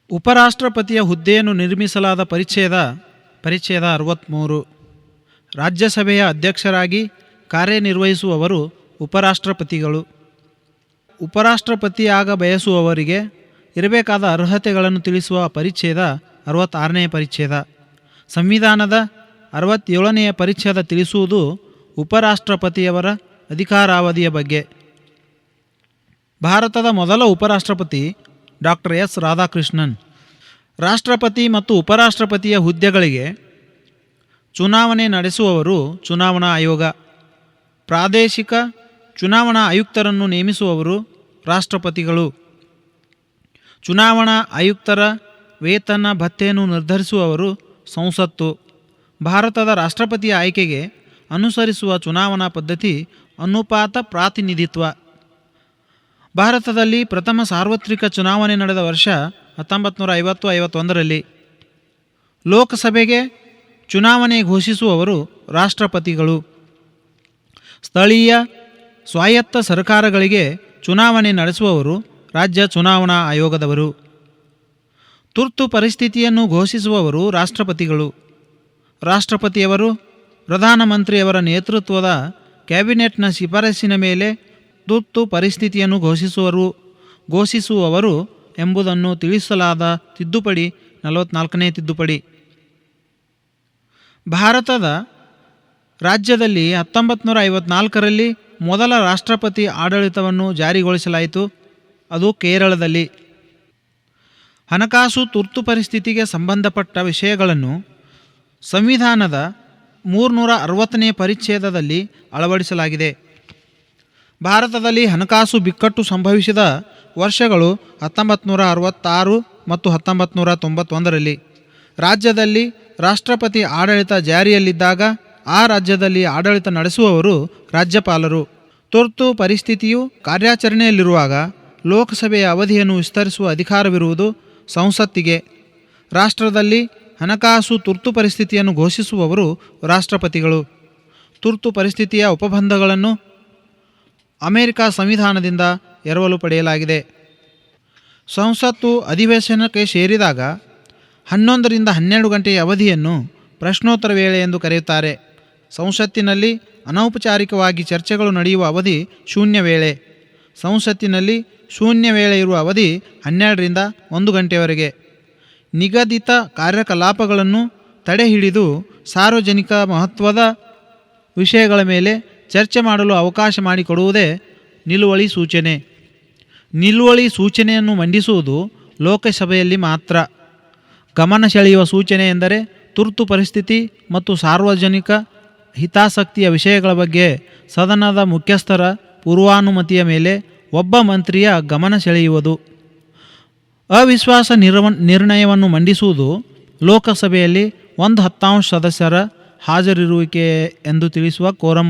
ಉಪರಾಷ್ಟ್ರಪತಿಯ ಹುದ್ದೆಯನ್ನು ನಿರ್ಮಿಸಲಾದ ಪರಿಚ್ಛೇದ 63. ರಾಜ್ಯಸಭೆಯ ಅಧ್ಯಕ್ಷರಾಗಿ ಕಾರ್ಯನಿರ್ವಹಿಸುವವರು ಉಪರಾಷ್ಟ್ರಪತಿಗಳು. ಉಪರಾಷ್ಟ್ರಪತಿಯಾಗ ಬಯಸುವವರಿಗೆ ಇರಬೇಕಾದ ಅರ್ಹತೆಗಳನ್ನು ತಿಳಿಸುವ ಪರಿಚ್ಛೇದ 66ನೇ ಪರಿಚ್ಛೇದ. ಸಂವಿಧಾನದ 67ನೆಯ ಪರಿಚ್ಛೇದ ತಿಳಿಸುವುದು ಉಪರಾಷ್ಟ್ರಪತಿಯವರ ಅಧಿಕಾರಾವಧಿಯ ಬಗ್ಗೆ. ಭಾರತದ ಮೊದಲ ಉಪರಾಷ್ಟ್ರಪತಿ ಡಾಕ್ಟರ್ ಎಸ್ ರಾಧಾಕೃಷ್ಣನ್. ರಾಷ್ಟ್ರಪತಿ ಮತ್ತು ಉಪರಾಷ್ಟ್ರಪತಿಯ ಹುದ್ದೆಗಳಿಗೆ ಚುನಾವಣೆ ನಡೆಸುವವರು ಚುನಾವಣಾ ಆಯೋಗ. ಪ್ರಾದೇಶಿಕ ಚುನಾವಣಾ ಆಯುಕ್ತರನ್ನು ನೇಮಿಸುವವರು ರಾಷ್ಟ್ರಪತಿಗಳು. ಚುನಾವಣಾ ಆಯುಕ್ತರ ವೇತನ ಭತ್ಯೆಯನ್ನು ನಿರ್ಧರಿಸುವವರು ಸಂಸತ್ತು. ಭಾರತದ ರಾಷ್ಟ್ರಪತಿಯ ಆಯ್ಕೆಗೆ ಅನುಸರಿಸುವ ಚುನಾವಣಾ ಪದ್ಧತಿ ಅನುಪಾತ ಪ್ರಾತಿನಿಧಿತ್ವ. ಭಾರತದಲ್ಲಿ ಪ್ರಥಮ ಸಾರ್ವತ್ರಿಕ ಚುನಾವಣೆ ನಡೆದ ವರ್ಷ 1950-51ರಲ್ಲಿ. ಲೋಕಸಭೆಗೆ ಚುನಾವಣೆ ಘೋಷಿಸುವವರು ರಾಷ್ಟ್ರಪತಿಗಳು. ಸ್ಥಳೀಯ ಸ್ವಾಯತ್ತ ಸರ್ಕಾರಗಳಿಗೆ ಚುನಾವಣೆ ನಡೆಸುವವರು ರಾಜ್ಯ ಚುನಾವಣಾ ಆಯೋಗದವರು. ತುರ್ತು ಪರಿಸ್ಥಿತಿಯನ್ನು ಘೋಷಿಸುವವರು ರಾಷ್ಟ್ರಪತಿಗಳು. ರಾಷ್ಟ್ರಪತಿಯವರು ಪ್ರಧಾನಮಂತ್ರಿಯವರ ನೇತೃತ್ವದ ಕ್ಯಾಬಿನೆಟ್ನ ಶಿಫಾರಸಿನ ಮೇಲೆ ತುರ್ತು ಪರಿಸ್ಥಿತಿಯನ್ನು ಘೋಷಿಸುವವರು ಎಂಬುದನ್ನು ತಿಳಿಸಲಾದ ತಿದ್ದುಪಡಿ 44ನೇ ತಿದ್ದುಪಡಿ. ಭಾರತದ ರಾಜ್ಯದಲ್ಲಿ 1954ರಲ್ಲಿ ಮೊದಲ ರಾಷ್ಟ್ರಪತಿ ಆಡಳಿತವನ್ನು ಜಾರಿಗೊಳಿಸಲಾಯಿತು. ಅದು ಕೇರಳದಲ್ಲಿ. ಹಣಕಾಸು ತುರ್ತು ಪರಿಸ್ಥಿತಿಗೆ ಸಂಬಂಧಪಟ್ಟ ವಿಷಯಗಳನ್ನು ಸಂವಿಧಾನದ 360ನೇ ಪರಿಚ್ಛೇದದಲ್ಲಿ ಅಳವಡಿಸಲಾಗಿದೆ. ಭಾರತದಲ್ಲಿ ಹಣಕಾಸು ಬಿಕ್ಕಟ್ಟು ಸಂಭವಿಸಿದ ವರ್ಷಗಳು 1966 ಮತ್ತು 1991ರಲ್ಲಿ. ರಾಜ್ಯದಲ್ಲಿ ರಾಷ್ಟ್ರಪತಿ ಆಡಳಿತ ಜಾರಿಯಲ್ಲಿದ್ದಾಗ ಆ ರಾಜ್ಯದಲ್ಲಿ ಆಡಳಿತ ನಡೆಸುವವರು ರಾಜ್ಯಪಾಲರು. ತುರ್ತು ಪರಿಸ್ಥಿತಿಯು ಕಾರ್ಯಾಚರಣೆಯಲ್ಲಿರುವಾಗ ಲೋಕಸಭೆಯ ಅವಧಿಯನ್ನು ವಿಸ್ತರಿಸುವ ಅಧಿಕಾರವಿರುವುದು ಸಂಸತ್ತಿಗೆ. ರಾಷ್ಟ್ರದಲ್ಲಿ ಹಣಕಾಸು ತುರ್ತು ಪರಿಸ್ಥಿತಿಯನ್ನು ಘೋಷಿಸುವವರು ರಾಷ್ಟ್ರಪತಿಗಳು. ತುರ್ತು ಪರಿಸ್ಥಿತಿಯ ಉಪಬಂಧಗಳನ್ನು ಅಮೆರಿಕ ಸಂವಿಧಾನದಿಂದ ಎರವಲು ಪಡೆಯಲಾಗಿದೆ. ಸಂಸತ್ತು ಅಧಿವೇಶನಕ್ಕೆ ಸೇರಿದಾಗ 11 ರಿಂದ 12 ಗಂಟೆಯ ಅವಧಿಯನ್ನು ಪ್ರಶ್ನೋತ್ತರ ವೇಳೆ ಎಂದು ಕರೆಯುತ್ತಾರೆ. ಸಂಸತ್ತಿನಲ್ಲಿ ಅನೌಪಚಾರಿಕವಾಗಿ ಚರ್ಚೆಗಳು ನಡೆಯುವ ಅವಧಿ ಶೂನ್ಯ ವೇಳೆ. ಸಂಸತ್ತಿನಲ್ಲಿ ಶೂನ್ಯ ವೇಳೆ ಇರುವ ಅವಧಿ 12 ರಿಂದ 1 ಗಂಟೆಯವರೆಗೆ. ನಿಗದಿತ ಕಾರ್ಯಕಲಾಪಗಳನ್ನು ತಡೆಹಿಡಿದು ಸಾರ್ವಜನಿಕ ಮಹತ್ವದ ವಿಷಯಗಳ ಮೇಲೆ ಚರ್ಚೆ ಮಾಡಲು ಅವಕಾಶ ಮಾಡಿಕೊಡುವುದೇ ನಿಲುವಳಿ ಸೂಚನೆ. ನಿಲುವಳಿ ಸೂಚನೆಯನ್ನು ಮಂಡಿಸುವುದು ಲೋಕಸಭೆಯಲ್ಲಿ ಮಾತ್ರ. ಗಮನ ಸೆಳೆಯುವ ಸೂಚನೆ ಎಂದರೆ ತುರ್ತು ಪರಿಸ್ಥಿತಿ ಮತ್ತು ಸಾರ್ವಜನಿಕ ಹಿತಾಸಕ್ತಿಯ ವಿಷಯಗಳ ಬಗ್ಗೆ ಸದನದ ಮುಖ್ಯಸ್ಥರ ಪೂರ್ವಾನುಮತಿಯ ಮೇಲೆ ಒಬ್ಬ ಮಂತ್ರಿಯ ಗಮನ ಸೆಳೆಯುವುದು. ಅವಿಶ್ವಾಸ ನಿರ್ಣಯವನ್ನು ಮಂಡಿಸುವುದು ಲೋಕಸಭೆಯಲ್ಲಿ 1/10 ಸದಸ್ಯರ ಹಾಜರಿರುವಿಕೆ ಎಂದು ತಿಳಿಸುವ ಕೋರಂ.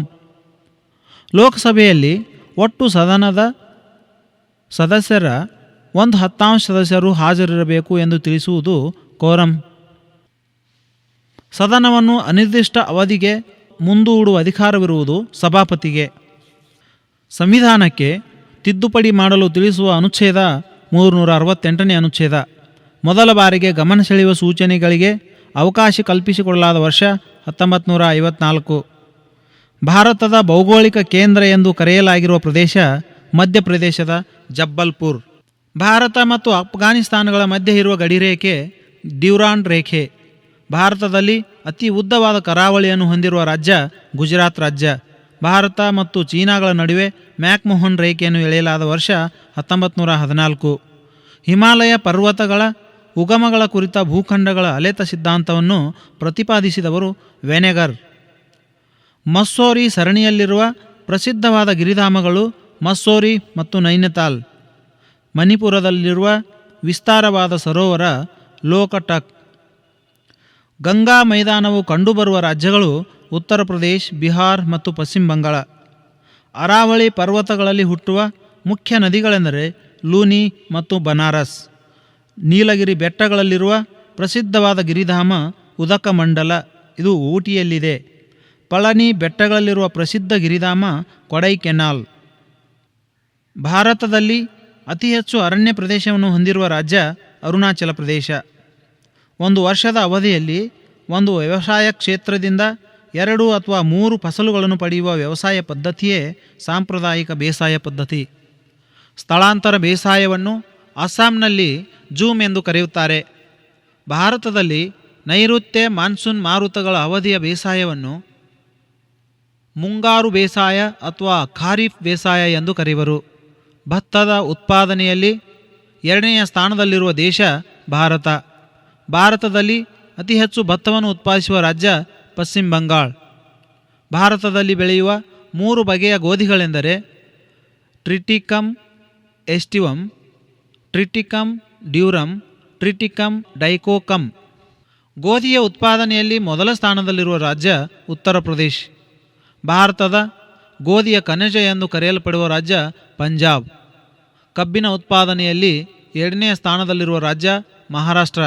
ಲೋಕಸಭೆಯಲ್ಲಿ ಒಟ್ಟು ಸದನದ ಸದಸ್ಯರ 1/10 ಸದಸ್ಯರು ಹಾಜರಿರಬೇಕು ಎಂದು ತಿಳಿಸುವುದು ಕೋರಂ. ಸದನವನ್ನು ಅನಿರ್ದಿಷ್ಟ ಅವಧಿಗೆ ಮುಂದೂಡುವ ಅಧಿಕಾರವಿರುವುದು ಸಭಾಪತಿಗೆ. ಸಂವಿಧಾನಕ್ಕೆ ತಿದ್ದುಪಡಿ ಮಾಡಲು ತಿಳಿಸುವ ಅನುಚ್ಛೇದ 368ನೇ ಅನುಚ್ಛೇದ. ಮೊದಲ ಬಾರಿಗೆ ಗಮನ ಸೆಳೆಯುವ ಸೂಚನೆಗಳಿಗೆ ಅವಕಾಶ ಕಲ್ಪಿಸಿಕೊಡಲಾದ ವರ್ಷ 1954. ಭಾರತದ ಭೌಗೋಳಿಕ ಕೇಂದ್ರ ಎಂದು ಕರೆಯಲಾಗಿರುವ ಪ್ರದೇಶ ಮಧ್ಯಪ್ರದೇಶದ ಜಬ್ಬಲ್ಪುರ್. ಭಾರತ ಮತ್ತು ಅಫ್ಘಾನಿಸ್ತಾನಗಳ ಮಧ್ಯೆ ಇರುವ ಗಡಿರೇಖೆ ಡ್ಯೂರಾಂಡ್ ರೇಖೆ. ಭಾರತದಲ್ಲಿ ಅತಿ ಉದ್ದವಾದ ಕರಾವಳಿಯನ್ನು ಹೊಂದಿರುವ ರಾಜ್ಯ ಗುಜರಾತ್ ರಾಜ್ಯ. ಭಾರತ ಮತ್ತು ಚೀನಾಗಳ ನಡುವೆ ಮ್ಯಾಕ್ಮೋಹನ್ ರೇಖೆಯನ್ನು ಎಳೆಯಲಾದ ವರ್ಷ 1914. ಹಿಮಾಲಯ ಪರ್ವತಗಳ ಉಗಮಗಳ ಕುರಿತ ಭೂಖಂಡಗಳ ಅಲೆತ ಸಿದ್ಧಾಂತವನ್ನು ಪ್ರತಿಪಾದಿಸಿದವರು ವೆನೆಗರ್. ಮಸ್ಸೋರಿ ಸರಣಿಯಲ್ಲಿರುವ ಪ್ರಸಿದ್ಧವಾದ ಗಿರಿಧಾಮಗಳು ಮಸ್ಸೋರಿ ಮತ್ತು ನೈನಿತಾಲ್. ಮಣಿಪುರದಲ್ಲಿರುವ ವಿಸ್ತಾರವಾದ ಸರೋವರ ಲೋಕಟಕ್. ಗಂಗಾ ಮೈದಾನವು ಕಂಡುಬರುವ ರಾಜ್ಯಗಳು ಉತ್ತರ ಪ್ರದೇಶ್, ಬಿಹಾರ್ ಮತ್ತು ಪಶ್ಚಿಮ ಬಂಗಾಳ. ಅರಾವಳಿ ಪರ್ವತಗಳಲ್ಲಿ ಹುಟ್ಟುವ ಮುಖ್ಯ ನದಿಗಳೆಂದರೆ ಲೂನಿ ಮತ್ತು ಬನಾರಸ್. ನೀಲಗಿರಿ ಬೆಟ್ಟಗಳಲ್ಲಿರುವ ಪ್ರಸಿದ್ಧವಾದ ಗಿರಿಧಾಮ ಉದಕಮಂಡಲ, ಇದು ಊಟಿಯಲ್ಲಿದೆ. ಪಳನಿ ಬೆಟ್ಟಗಳಲ್ಲಿರುವ ಪ್ರಸಿದ್ಧ ಗಿರಿಧಾಮ ಕೊಡೈಕೆನಾಲ್. ಭಾರತದಲ್ಲಿ ಅತಿ ಹೆಚ್ಚು ಅರಣ್ಯ ಪ್ರದೇಶವನ್ನು ಹೊಂದಿರುವ ರಾಜ್ಯ ಅರುಣಾಚಲ ಪ್ರದೇಶ. ಒಂದು ವರ್ಷದ ಅವಧಿಯಲ್ಲಿ ಒಂದು ವ್ಯವಸಾಯ ಕ್ಷೇತ್ರದಿಂದ 2 ಅಥವಾ 3 ಫಸಲುಗಳನ್ನು ಪಡೆಯುವ ವ್ಯವಸಾಯ ಪದ್ಧತಿಯೇ ಸಾಂಪ್ರದಾಯಿಕ ಬೇಸಾಯ ಪದ್ಧತಿ. ಸ್ಥಳಾಂತರ ಬೇಸಾಯವನ್ನು ಅಸ್ಸಾಂನಲ್ಲಿ ಜೂಮ್ ಎಂದು ಕರೆಯುತ್ತಾರೆ. ಭಾರತದಲ್ಲಿ ನೈಋತ್ಯ ಮಾನ್ಸೂನ್ ಮಾರುತಗಳ ಅವಧಿಯ ಬೇಸಾಯವನ್ನು ಮುಂಗಾರು ಬೇಸಾಯ ಅಥವಾ ಖಾರಿಫ್ ಬೇಸಾಯ ಎಂದು ಕರೆಯುವರು. ಭತ್ತದ ಉತ್ಪಾದನೆಯಲ್ಲಿ 2ನೇ ಸ್ಥಾನದಲ್ಲಿರುವ ದೇಶ ಭಾರತ. ಭಾರತದಲ್ಲಿ ಅತಿ ಹೆಚ್ಚು ಭತ್ತವನ್ನು ಉತ್ಪಾದಿಸುವ ರಾಜ್ಯ ಪಶ್ಚಿಮ ಬಂಗಾಳ. ಭಾರತದಲ್ಲಿ ಬೆಳೆಯುವ 3 ಬಗೆಯ ಗೋಧಿಗಳೆಂದರೆ ಟ್ರಿಟಿಕಮ್ ಎಸ್ಟಿವಮ್, ಟ್ರಿಟಿಕಮ್ ಡ್ಯೂರಮ್, ಟ್ರಿಟಿಕಮ್ ಡೈಕೋಕಮ್. ಗೋಧಿಯ ಉತ್ಪಾದನೆಯಲ್ಲಿ ಮೊದಲ ಸ್ಥಾನದಲ್ಲಿರುವ ರಾಜ್ಯ ಉತ್ತರ ಪ್ರದೇಶ. ಭಾರತದ ಗೋಧಿಯ ಖನಿಜ ಎಂದು ಕರೆಯಲ್ಪಡುವ ರಾಜ್ಯ ಪಂಜಾಬ್. ಕಬ್ಬಿನ ಉತ್ಪಾದನೆಯಲ್ಲಿ 2ನೇ ಸ್ಥಾನದಲ್ಲಿರುವ ರಾಜ್ಯ ಮಹಾರಾಷ್ಟ್ರ.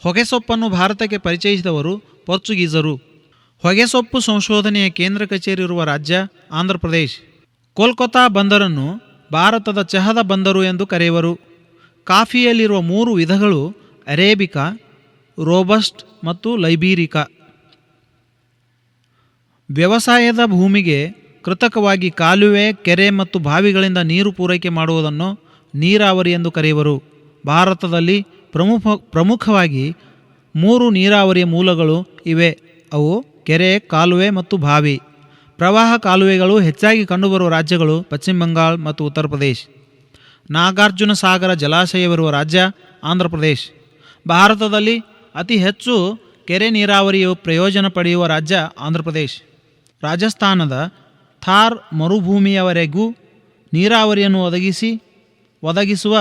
ಹೊಗೆಸೊಪ್ಪನ್ನು ಭಾರತಕ್ಕೆ ಪರಿಚಯಿಸಿದವರು ಪೋರ್ಚುಗೀಸರು. ಹೊಗೆಸೊಪ್ಪು ಸಂಶೋಧನೆಯ ಕೇಂದ್ರ ಕಚೇರಿ ಇರುವ ರಾಜ್ಯ ಆಂಧ್ರ ಪ್ರದೇಶ. ಕೋಲ್ಕತ್ತಾ ಬಂದರನ್ನು ಭಾರತದ ಚಹದ ಬಂದರು ಎಂದು ಕರೆಯುವರು. ಕಾಫಿಯಲ್ಲಿರುವ 3 ವಿಧಗಳು ಅರೇಬಿಕಾ, ರೋಬಸ್ಟ್ ಮತ್ತು ಲೈಬೀರಿಕಾ. ವ್ಯವಸಾಯದ ಭೂಮಿಗೆ ಕೃತಕವಾಗಿ ಕಾಲುವೆ, ಕೆರೆ ಮತ್ತು ಬಾವಿಗಳಿಂದ ನೀರು ಪೂರೈಕೆ ಮಾಡುವುದನ್ನು ನೀರಾವರಿ ಎಂದು ಕರೆಯುವರು. ಭಾರತದಲ್ಲಿ ಪ್ರಮುಖವಾಗಿ 3 ನೀರಾವರಿಯ ಮೂಲಗಳು ಇವೆ. ಅವು ಕೆರೆ, ಕಾಲುವೆ ಮತ್ತು ಬಾವಿ. ಪ್ರವಾಹ ಕಾಲುವೆಗಳು ಹೆಚ್ಚಾಗಿ ಕಂಡುಬರುವ ರಾಜ್ಯಗಳು ಪಶ್ಚಿಮ ಬಂಗಾಳ ಮತ್ತು ಉತ್ತರ ಪ್ರದೇಶ. ನಾಗಾರ್ಜುನ ಸಾಗರ ಜಲಾಶಯವಿರುವ ರಾಜ್ಯ ಆಂಧ್ರ ಪ್ರದೇಶ. ಭಾರತದಲ್ಲಿ ಅತಿ ಹೆಚ್ಚು ಕೆರೆ ನೀರಾವರಿಯು ಪ್ರಯೋಜನ ಪಡೆಯುವ ರಾಜ್ಯ ಆಂಧ್ರ ಪ್ರದೇಶ. ರಾಜಸ್ಥಾನದ ಥಾರ್ ಮರುಭೂಮಿಯವರೆಗೂ ನೀರಾವರಿಯನ್ನು ಒದಗಿಸುವ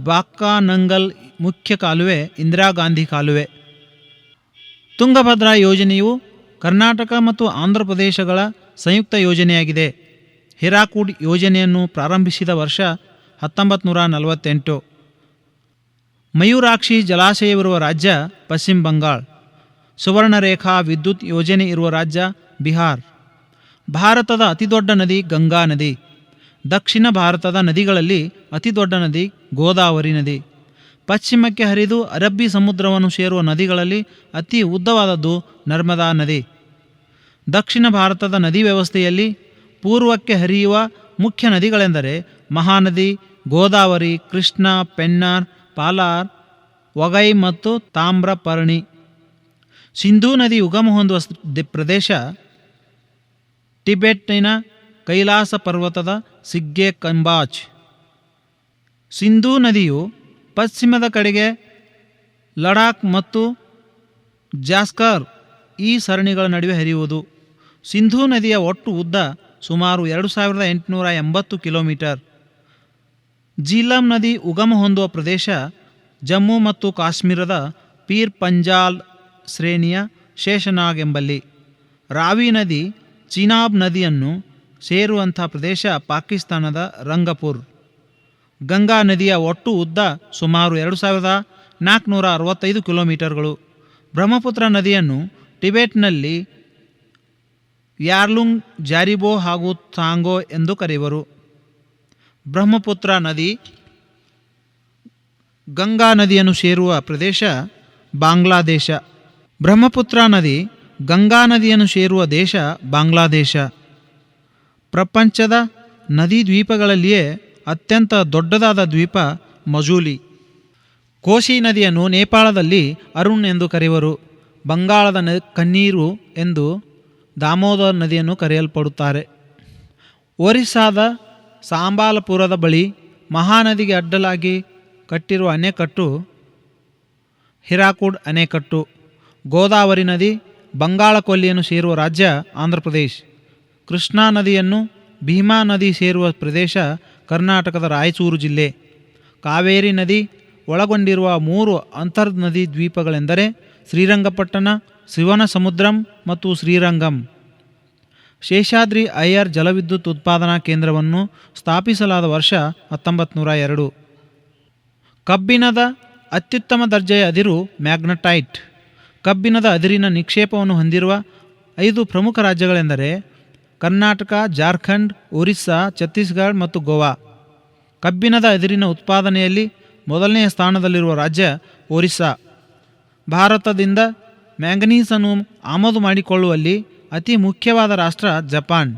ಬಾಕ್ಕಾನಂಗಲ್ ಮುಖ್ಯ ಕಾಲುವೆ ಇಂದಿರಾ ಗಾಂಧಿ ಕಾಲುವೆ. ತುಂಗಭದ್ರಾ ಯೋಜನೆಯು ಕರ್ನಾಟಕ ಮತ್ತು ಆಂಧ್ರ ಪ್ರದೇಶಗಳ ಸಂಯುಕ್ತ ಯೋಜನೆಯಾಗಿದೆ. ಹಿರಾಕುಡ್ ಯೋಜನೆಯನ್ನು ಪ್ರಾರಂಭಿಸಿದ ವರ್ಷ 1948. ಮಯೂರಾಕ್ಷಿ ಜಲಾಶಯವಿರುವ ರಾಜ್ಯ ಪಶ್ಚಿಮ ಬಂಗಾಳ. ಸುವರ್ಣರೇಖಾ ವಿದ್ಯುತ್ ಯೋಜನೆ ಇರುವ ರಾಜ್ಯ ಬಿಹಾರ್. ಭಾರತದ ಅತಿದೊಡ್ಡ ನದಿ ಗಂಗಾ ನದಿ. ದಕ್ಷಿಣ ಭಾರತದ ನದಿಗಳಲ್ಲಿ ಅತಿದೊಡ್ಡ ನದಿ ಗೋದಾವರಿ ನದಿ. ಪಶ್ಚಿಮಕ್ಕೆ ಹರಿದು ಅರಬ್ಬಿ ಸಮುದ್ರವನ್ನು ಸೇರುವ ನದಿಗಳಲ್ಲಿ ಅತಿ ಉದ್ದವಾದದ್ದು ನರ್ಮದಾ ನದಿ. ದಕ್ಷಿಣ ಭಾರತದ ನದಿ ವ್ಯವಸ್ಥೆಯಲ್ಲಿ ಪೂರ್ವಕ್ಕೆ ಹರಿಯುವ ಮುಖ್ಯ ನದಿಗಳೆಂದರೆ ಮಹಾನದಿ, ಗೋದಾವರಿ, ಕೃಷ್ಣ, ಪೆನ್ನಾರ್, ಪಾಲಾರ್, ವಗೈ ಮತ್ತು ತಾಮ್ರಪರ್ಣಿ. ಸಿಂಧೂ ನದಿ ಉಗಮ ಹೊಂದುವ ಪ್ರದೇಶ ಟಿಬೆಟ್ಟಿನ ಕೈಲಾಸ ಪರ್ವತದ ಸಿಗ್ಗೆ ಕಂಬಾಚ್. ಸಿಂಧೂ ನದಿಯು ಪಶ್ಚಿಮದ ಕಡೆಗೆ ಲಡಾಖ್ ಮತ್ತು ಜಾಸ್ಕರ್ ಈ ಸರಣಿಗಳ ನಡುವೆ ಹರಿಯುವುದು. ಸಿಂಧೂ ನದಿಯ ಒಟ್ಟು ಉದ್ದ ಸುಮಾರು 2880 ಕಿಲೋಮೀಟರ್. ಜೀಲಂ ನದಿ ಉಗಮ ಹೊಂದುವ ಪ್ರದೇಶ ಜಮ್ಮು ಮತ್ತು ಕಾಶ್ಮೀರದ ಪೀರ್ ಪಂಜಾಲ್ ಶ್ರೇಣಿಯ ಶೇಷನಾಗ್ ಎಂಬಲ್ಲಿ. ರಾವಿ ನದಿ ಚಿನಾಬ್ ನದಿಯನ್ನು ಸೇರುವಂಥ ಪ್ರದೇಶ ಪಾಕಿಸ್ತಾನದ ರಂಗಪುರ್. ಗಂಗಾ ನದಿಯ ಒಟ್ಟು ಉದ್ದ ಸುಮಾರು 2465 ಕಿಲೋಮೀಟರ್ಗಳು. ಬ್ರಹ್ಮಪುತ್ರ ನದಿಯನ್ನು ಟಿಬೆಟ್ನಲ್ಲಿ ಯಾರ್ಲುಂಗ್, ಜಾರಿಬೋ ಹಾಗೂ ಥಾಂಗೋ ಎಂದು ಕರೆಯುವರು. ಬ್ರಹ್ಮಪುತ್ರ ನದಿ ಗಂಗಾ ನದಿಯನ್ನು ಸೇರುವ ಪ್ರದೇಶ ಬಾಂಗ್ಲಾದೇಶ. ಬ್ರಹ್ಮಪುತ್ರ ನದಿ ಗಂಗಾ ನದಿಯನ್ನು ಸೇರುವ ದೇಶ ಬಾಂಗ್ಲಾದೇಶ. ಪ್ರಪಂಚದ ನದಿ ದ್ವೀಪಗಳಲ್ಲಿಯೇ ಅತ್ಯಂತ ದೊಡ್ಡದಾದ ದ್ವೀಪ ಮಜೂಲಿ. ಕೋಶಿ ನದಿಯನ್ನು ನೇಪಾಳದಲ್ಲಿ ಅರುಣ್ ಎಂದು ಕರೆಯುವರು. ಬಂಗಾಳದ ಕಣ್ಣೀರು ಎಂದು ದಾಮೋದರ್ ನದಿಯನ್ನು ಕರೆಯಲ್ಪಡುತ್ತಾರೆ. ಒರಿಸ್ಸಾದ ಸಾಂಬಾಲಪುರದ ಬಳಿ ಮಹಾನದಿಗೆ ಅಡ್ಡಲಾಗಿ ಕಟ್ಟಿರುವ ಅಣೆಕಟ್ಟು ಹಿರಾಕುಡ್ ಅಣೆಕಟ್ಟು. ಗೋದಾವರಿ ನದಿ ಬಂಗಾಳ ಕೊಲ್ಲಿಯನ್ನು ಸೇರುವ ರಾಜ್ಯ ಆಂಧ್ರ ಪ್ರದೇಶ. ಕೃಷ್ಣಾ ನದಿಯನ್ನು ಭೀಮಾ ನದಿ ಸೇರುವ ಪ್ರದೇಶ ಕರ್ನಾಟಕದ ರಾಯಚೂರು ಜಿಲ್ಲೆ. ಕಾವೇರಿ ನದಿ ಒಳಗೊಂಡಿರುವ 3 ಅಂತರ್ನದಿ ದ್ವೀಪಗಳೆಂದರೆ ಶ್ರೀರಂಗಪಟ್ಟಣ, ಶಿವನಸಮುದ್ರಂ ಮತ್ತು ಶ್ರೀರಂಗಂ. ಶೇಷಾದ್ರಿ ಅಯ್ಯರ್ ಜಲವಿದ್ಯುತ್ ಉತ್ಪಾದನಾ ಕೇಂದ್ರವನ್ನು ಸ್ಥಾಪಿಸಲಾದ ವರ್ಷ 1902. ಕಬ್ಬಿಣದ ಅತ್ಯುತ್ತಮ ದರ್ಜೆಯ ಅದಿರು ಮ್ಯಾಗ್ನಟೈಟ್. ಕಬ್ಬಿಣದ ಅದಿರಿನ ನಿಕ್ಷೇಪವನ್ನು ಹೊಂದಿರುವ 5 ಪ್ರಮುಖ ರಾಜ್ಯಗಳೆಂದರೆ ಕರ್ನಾಟಕ, ಜಾರ್ಖಂಡ್, ಒರಿಸ್ಸಾ, ಛತ್ತೀಸ್ಗಢ ಮತ್ತು ಗೋವಾ. ಕಬ್ಬಿಣದ ಅದಿರಿನ ಉತ್ಪಾದನೆಯಲ್ಲಿ ಮೊದಲನೆಯ ಸ್ಥಾನದಲ್ಲಿರುವ ರಾಜ್ಯ ಒರಿಸ್ಸಾ. ಭಾರತದಿಂದ ಮ್ಯಾಂಗನೀಸನ್ನು ಆಮದು ಮಾಡಿಕೊಳ್ಳುವಲ್ಲಿ ಅತಿ ಮುಖ್ಯವಾದ ರಾಷ್ಟ್ರ ಜಪಾನ್.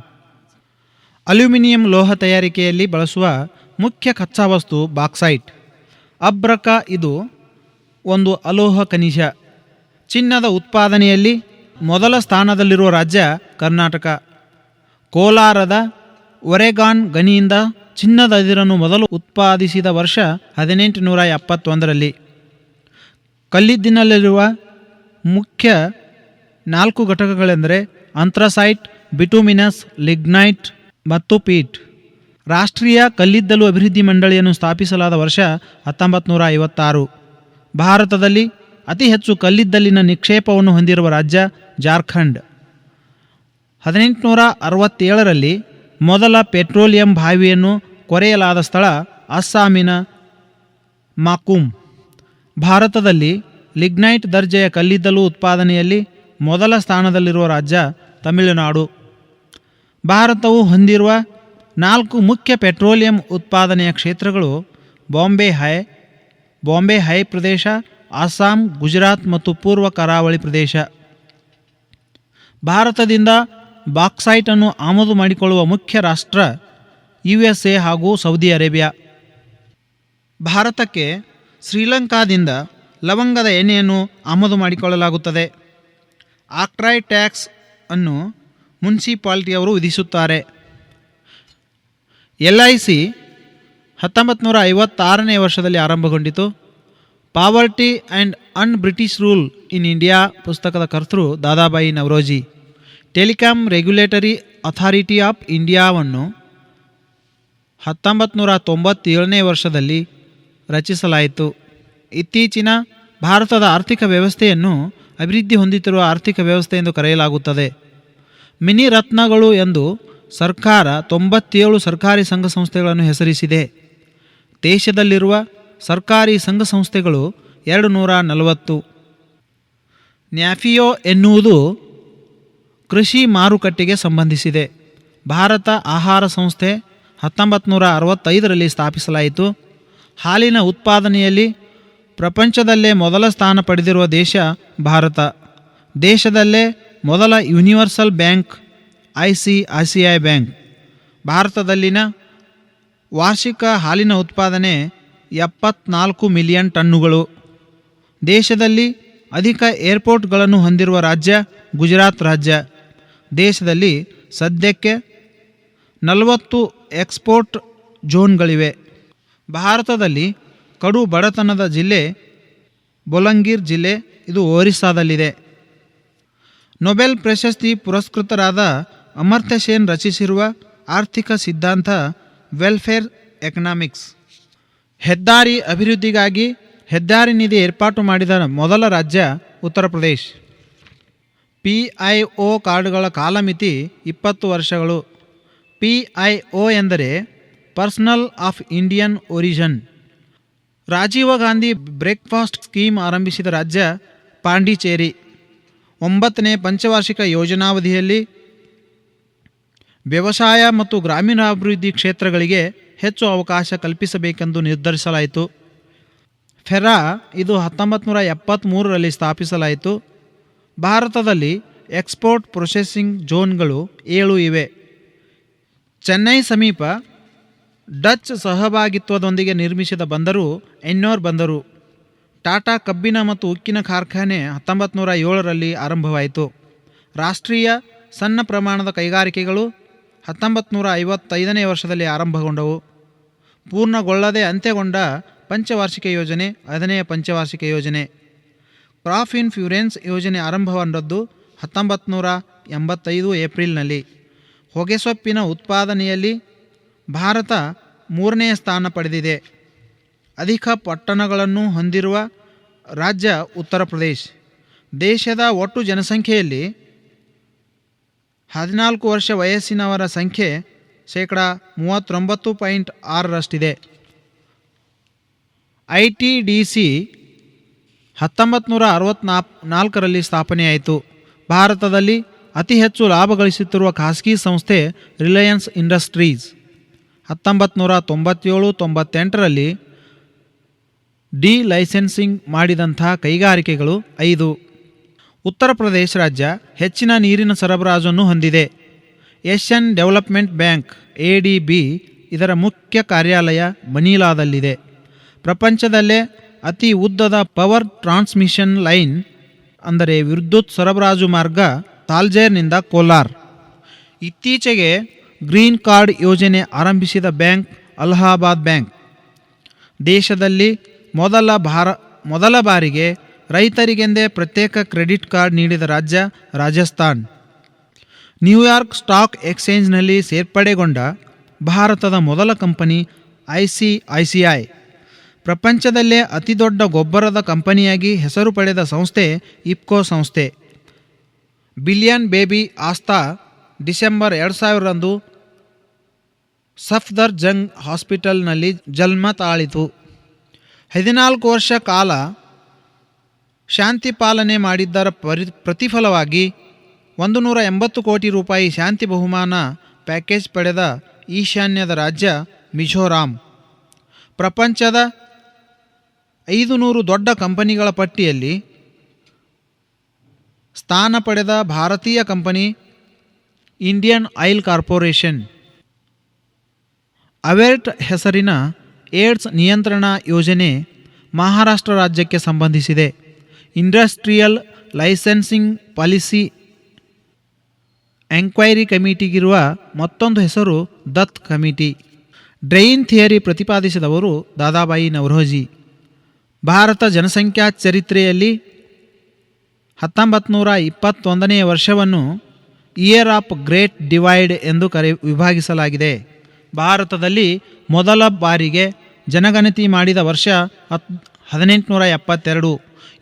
ಅಲ್ಯೂಮಿನಿಯಂ ಲೋಹ ತಯಾರಿಕೆಯಲ್ಲಿ ಬಳಸುವ ಮುಖ್ಯ ಕಚ್ಚಾ ವಸ್ತು ಬಾಕ್ಸೈಟ್. ಅಬ್ರಕ ಇದು ಒಂದು ಅಲೋಹ ಖನಿಜ. ಚಿನ್ನದ ಉತ್ಪಾದನೆಯಲ್ಲಿ ಮೊದಲ ಸ್ಥಾನದಲ್ಲಿರುವ ರಾಜ್ಯ ಕರ್ನಾಟಕ. ಕೋಲಾರದ ಒರೆಗಾನ್ ಗಣಿಯಿಂದ ಚಿನ್ನದ ಅದಿರನ್ನು ಮೊದಲು ಉತ್ಪಾದಿಸಿದ ವರ್ಷ 1871ರಲ್ಲಿ. ಕಲ್ಲಿದ್ದಿನಲ್ಲಿರುವ ಮುಖ್ಯ 4 ಘಟಕಗಳೆಂದರೆ ಅಂಥ್ರಸೈಟ್, ಬಿಟುಮಿನಸ್, ಲಿಗ್ನೈಟ್ ಮತ್ತು ಪೀಟ್. ರಾಷ್ಟ್ರೀಯ ಕಲ್ಲಿದ್ದಲು ಅಭಿವೃದ್ಧಿ ಮಂಡಳಿಯನ್ನು ಸ್ಥಾಪಿಸಲಾದ ವರ್ಷ 1956. ಭಾರತದಲ್ಲಿ ಅತಿ ಹೆಚ್ಚು ಕಲ್ಲಿದ್ದಲಿನ ನಿಕ್ಷೇಪವನ್ನು ಹೊಂದಿರುವ ರಾಜ್ಯ ಜಾರ್ಖಂಡ್. 1867ರಲ್ಲಿ ಮೊದಲ ಪೆಟ್ರೋಲಿಯಂ ಬಾವಿಯನ್ನು ಕೊರೆಯಲಾದ ಸ್ಥಳ ಅಸ್ಸಾಮಿನ ಮಾಕುಮ್. ಭಾರತದಲ್ಲಿ ಲಿಗ್ನೈಟ್ ದರ್ಜೆಯ ಕಲ್ಲಿದ್ದಲು ಉತ್ಪಾದನೆಯಲ್ಲಿ ಮೊದಲ ಸ್ಥಾನದಲ್ಲಿರುವ ರಾಜ್ಯ ತಮಿಳುನಾಡು. ಭಾರತವು ಹೊಂದಿರುವ 4 ಮುಖ್ಯ ಪೆಟ್ರೋಲಿಯಂ ಉತ್ಪಾದನೆಯ ಕ್ಷೇತ್ರಗಳು ಬಾಂಬೆ ಹೈ ಪ್ರದೇಶ, ಅಸ್ಸಾಂ, ಗುಜರಾತ್ ಮತ್ತು ಪೂರ್ವ ಕರಾವಳಿ ಪ್ರದೇಶ. ಭಾರತದಿಂದ ಬಾಕ್ಸೈಟನ್ನು ಆಮದು ಮಾಡಿಕೊಳ್ಳುವ ಮುಖ್ಯ ರಾಷ್ಟ್ರ USA ಹಾಗೂ ಸೌದಿ ಅರೇಬಿಯಾ. ಭಾರತಕ್ಕೆ ಶ್ರೀಲಂಕಾದಿಂದ ಲವಂಗದ ಎಣ್ಣೆಯನ್ನು ಆಮದು ಮಾಡಿಕೊಳ್ಳಲಾಗುತ್ತದೆ. ಆಕ್ಟ್ರೈ ಟ್ಯಾಕ್ಸ್ ಅನ್ನು ಮುನ್ಸಿಪಾಲಿಟಿಯವರು ವಿಧಿಸುತ್ತಾರೆ. LIC 1956ನೇ ವರ್ಷದಲ್ಲಿ ಆರಂಭಗೊಂಡಿತು. Poverty and an British rule in India ಪುಸ್ತಕದ ಕರ್ತೃ Dadabhai Naoroji. Telecom regulatory authority of ಇಂಡಿಯಾವನ್ನು 1997ನೇ ವರ್ಷದಲ್ಲಿ ರಚಿಸಲಾಯಿತು. ಇತ್ತೀಚಿನ ಭಾರತದ ಆರ್ಥಿಕ ವ್ಯವಸ್ಥೆಯನ್ನು ಅಭಿವೃದ್ಧಿ ಹೊಂದುತ್ತಿರುವ ಆರ್ಥಿಕ ವ್ಯವಸ್ಥೆ ಎಂದು ಕರೆಯಲಾಗುತ್ತದೆ. ಮಿನಿ ರತ್ನಗಳು ಎಂದು ಸರ್ಕಾರ 97 ಸರ್ಕಾರಿ ಸಂಘ ಸಂಸ್ಥೆಗಳನ್ನು ಹೆಸರಿಸಿದೆ. ದೇಶದಲ್ಲಿರುವ ಸರ್ಕಾರಿ ಸಂಘ ಸಂಸ್ಥೆಗಳು 240. ನ್ಯಾಫಿಯೋ ಎನ್ನುವುದು ಕೃಷಿ ಮಾರುಕಟ್ಟೆಗೆ ಸಂಬಂಧಿಸಿದೆ. ಭಾರತ ಆಹಾರ ಸಂಸ್ಥೆ 1965ರಲ್ಲಿ ಸ್ಥಾಪಿಸಲಾಯಿತು. ಹಾಲಿನ ಉತ್ಪಾದನೆಯಲ್ಲಿ ಪ್ರಪಂಚದಲ್ಲೇ ಮೊದಲ ಸ್ಥಾನ ಪಡೆದಿರುವ ದೇಶ ಭಾರತ. ದೇಶದಲ್ಲೇ ಮೊದಲ ಯೂನಿವರ್ಸಲ್ ಬ್ಯಾಂಕ್ ICICI ಬ್ಯಾಂಕ್. ಭಾರತದಲ್ಲಿನ ವಾರ್ಷಿಕ ಹಾಲಿನ ಉತ್ಪಾದನೆ 74 ಮಿಲಿಯನ್ ಟನ್ನುಗಳು. ದೇಶದಲ್ಲಿ ಅಧಿಕ ಏರ್ಪೋರ್ಟ್ಗಳನ್ನು ಹೊಂದಿರುವ ರಾಜ್ಯ ಗುಜರಾತ್ ರಾಜ್ಯ. ದೇಶದಲ್ಲಿ ಸದ್ಯಕ್ಕೆ 40 ಎಕ್ಸ್ಪೋರ್ಟ್ ಝೋನ್ಗಳಿವೆ. ಭಾರತದಲ್ಲಿ ಕಡು ಬಡತನದ ಜಿಲ್ಲೆ ಬೊಲಂಗೀರ್ ಜಿಲ್ಲೆ, ಇದು ಒರಿಸ್ಸಾದಲ್ಲಿದೆ. ನೊಬೆಲ್ ಪ್ರಶಸ್ತಿ ಪುರಸ್ಕೃತರಾದ ಅಮರ್ತ್ಯ ಸೇನ್ ರಚಿಸಿರುವ ಆರ್ಥಿಕ ಸಿದ್ಧಾಂತ ವೆಲ್ಫೇರ್ ಎಕನಾಮಿಕ್ಸ್. ಹೆದ್ದಾರಿ ಅಭಿವೃದ್ಧಿಗಾಗಿ ಹೆದ್ದಾರಿ ನಿಧಿ ಏರ್ಪಾಟು ಮಾಡಿದ ಮೊದಲ ರಾಜ್ಯ ಉತ್ತರ ಪ್ರದೇಶ್. PIO ಕಾರ್ಡ್ಗಳ ಕಾಲಮಿತಿ 20 ವರ್ಷಗಳು. PIO ಎಂದರೆ personal of Indian origin. Rajiv Gandhi breakfast scheme ಆರಂಭಿಸಿದ ರಾಜ್ಯ ಪಾಂಡಿಚೇರಿ. 9ನೇ ಪಂಚವಾರ್ಷಿಕ ಯೋಜನಾವಧಿಯಲ್ಲಿ ವ್ಯವಸಾಯ ಮತ್ತು ಗ್ರಾಮೀಣಾಭಿವೃದ್ಧಿ ಕ್ಷೇತ್ರಗಳಿಗೆ ಹೆಚ್ಚು ಅವಕಾಶ ಕಲ್ಪಿಸಬೇಕೆಂದು ನಿರ್ಧರಿಸಲಾಯಿತು. ಫೆರಾ ಇದು 1973ರಲ್ಲಿ ಸ್ಥಾಪಿಸಲಾಯಿತು. ಭಾರತದಲ್ಲಿ ಎಕ್ಸ್ಪೋರ್ಟ್ ಪ್ರೊಸೆಸಿಂಗ್ ಝೋನ್ಗಳು 7 ಇವೆ. ಚೆನ್ನೈ ಸಮೀಪ ಡಚ್ ಸಹಭಾಗಿತ್ವದೊಂದಿಗೆ ನಿರ್ಮಿಸಿದ ಬಂದರು ಎನ್ನೋರ್ ಬಂದರು. ಟಾಟಾ ಕಬ್ಬಿಣ ಮತ್ತು ಉಕ್ಕಿನ ಕಾರ್ಖಾನೆ 1907ರಲ್ಲಿ ಆರಂಭವಾಯಿತು. ರಾಷ್ಟ್ರೀಯ ಸಣ್ಣ ಪ್ರಮಾಣದ ಕೈಗಾರಿಕೆಗಳು 1955ನೇ ವರ್ಷದಲ್ಲಿ ಆರಂಭಗೊಂಡವು. ಪೂರ್ಣಗೊಳ್ಳದೆ ಅಂತ್ಯಗೊಂಡ ಪಂಚವಾರ್ಷಿಕ ಯೋಜನೆ 5ನೇ ಪಂಚವಾರ್ಷಿಕ ಯೋಜನೆ. ಕ್ರಾಪ್ ಇನ್ಶೂರೆನ್ಸ್ ಯೋಜನೆ ಆರಂಭಗೊಂಡದ್ದು 1985 ಏಪ್ರಿಲ್ನಲ್ಲಿ. ಹೊಗೆಸೊಪ್ಪಿನ ಉತ್ಪಾದನೆಯಲ್ಲಿ ಭಾರತ 3ನೇ ಸ್ಥಾನ ಪಡೆದಿದೆ. ಅಧಿಕ ಪಟ್ಟಣಗಳನ್ನು ಹೊಂದಿರುವ ರಾಜ್ಯ ಉತ್ತರ ಪ್ರದೇಶ್. ದೇಶದ ಒಟ್ಟು ಜನಸಂಖ್ಯೆಯಲ್ಲಿ 14 ವರ್ಷ ವಯಸ್ಸಿನವರ ಸಂಖ್ಯೆ 39.6%. ITDC 1964ರಲ್ಲಿ ಸ್ಥಾಪನೆಯಾಯಿತು. ಭಾರತದಲ್ಲಿ ಅತಿ ಹೆಚ್ಚು ಲಾಭ ಗಳಿಸುತ್ತಿರುವ ಖಾಸಗಿ ಸಂಸ್ಥೆ ರಿಲಯನ್ಸ್ ಇಂಡಸ್ಟ್ರೀಸ್. 1997-98ರಲ್ಲಿ ಡಿ ಲೈಸೆನ್ಸಿಂಗ್ ಮಾಡಿದಂಥ ಕೈಗಾರಿಕೆಗಳು 5. ಉತ್ತರ ಪ್ರದೇಶ ರಾಜ್ಯ ಹೆಚ್ಚಿನ ನೀರಿನ ಸರಬರಾಜನ್ನು ಹೊಂದಿದೆ. ಏಷ್ಯನ್ ಡೆವಲಪ್ಮೆಂಟ್ ಬ್ಯಾಂಕ್ ADB ಇದರ ಮುಖ್ಯ ಕಾರ್ಯಾಲಯ ಮನೀಲಾದಲ್ಲಿದೆ. ಪ್ರಪಂಚದಲ್ಲೇ ಅತಿ ಉದ್ದದ ಪವರ್ ಟ್ರಾನ್ಸ್ಮಿಷನ್ ಲೈನ್ ಅಂದರೆ ವಿದ್ಯುತ್ ಸರಬರಾಜು ಮಾರ್ಗ ತಾಲ್ಚೇರ್ನಿಂದ ಕೋಲಾರ್. ಇತ್ತೀಚೆಗೆ ಗ್ರೀನ್ ಕಾರ್ಡ್ ಯೋಜನೆ ಆರಂಭಿಸಿದ ಬ್ಯಾಂಕ್ ಅಲಹಾಬಾದ್ ಬ್ಯಾಂಕ್. ದೇಶದಲ್ಲಿ ಮೊದಲ ಬಾರಿಗೆ ರೈತರಿಗೆಂದೇ ಪ್ರತ್ಯೇಕ ಕ್ರೆಡಿಟ್ ಕಾರ್ಡ್ ನೀಡಿದ ರಾಜ್ಯ ರಾಜಸ್ಥಾನ್. ನ್ಯೂಯಾರ್ಕ್ ಸ್ಟಾಕ್ ಎಕ್ಸ್ಚೇಂಜ್ನಲ್ಲಿ ಸೇರ್ಪಡೆಗೊಂಡ ಭಾರತದ ಮೊದಲ ಕಂಪನಿ ICICI. ಪ್ರಪಂಚದಲ್ಲೇ ಅತಿದೊಡ್ಡ ಗೊಬ್ಬರದ ಕಂಪನಿಯಾಗಿ ಹೆಸರು ಪಡೆದ ಸಂಸ್ಥೆ ಇಫ್ಕೋ ಸಂಸ್ಥೆ. ಬಿಲಿಯನ್ ಬೇಬಿ ಆಸ್ಥಾ ಡಿಸೆಂಬರ್ 2000ರಂದು ಸಫ್ದರ್ ಜಂಗ್ ಹಾಸ್ಪಿಟಲ್ನಲ್ಲಿ ಜನ್ಮ ತಾಳಿತು. 14 ವರ್ಷ ಕಾಲ ಶಾಂತಿ ಪಾಲನೆ ಮಾಡಿದ್ದರ ಪ್ರತಿಫಲವಾಗಿ 180 ಕೋಟಿ ರೂಪಾಯಿ ಶಾಂತಿ ಬಹುಮಾನ ಪ್ಯಾಕೇಜ್ ಪಡೆದ ಈಶಾನ್ಯದ ರಾಜ್ಯ ಮಿಜೋರಾಂ. ಪ್ರಪಂಚದ 500 ದೊಡ್ಡ ಕಂಪನಿಗಳ ಪಟ್ಟಿಯಲ್ಲಿ ಸ್ಥಾನ ಪಡೆದ ಭಾರತೀಯ ಕಂಪನಿ ಇಂಡಿಯನ್ ಆಯಿಲ್ ಕಾರ್ಪೊರೇಷನ್. ಅವೆರ್ಟ್ ಹೆಸರಿನ ಏಡ್ಸ್ ನಿಯಂತ್ರಣ ಯೋಜನೆ ಮಹಾರಾಷ್ಟ್ರ ರಾಜ್ಯಕ್ಕೆ ಸಂಬಂಧಿಸಿದೆ. ಇಂಡಸ್ಟ್ರಿಯಲ್ ಲೈಸೆನ್ಸಿಂಗ್ ಪಾಲಿಸಿ ಎಂಕ್ವೈರಿ ಕಮಿಟಿಗಿರುವ ಮತ್ತೊಂದು ಹೆಸರು ದತ್ ಕಮಿಟಿ. ಡ್ರೈನ್ ಥಿಯರಿ ಪ್ರತಿಪಾದಿಸಿದವರು ದಾದಾಬಾಯಿ ನವರೋಜಿ. ಭಾರತ ಜನಸಂಖ್ಯಾ ಚರಿತ್ರೆಯಲ್ಲಿ 1921ನೇ ವರ್ಷವನ್ನು ಇಯರ್ ಆಫ್ ಗ್ರೇಟ್ ಡಿವೈಡ್ ಎಂದು ವಿಭಾಗಿಸಲಾಗಿದೆ. ಭಾರತದಲ್ಲಿ ಮೊದಲ ಬಾರಿಗೆ ಜನಗಣತಿ ಮಾಡಿದ ವರ್ಷ 1872.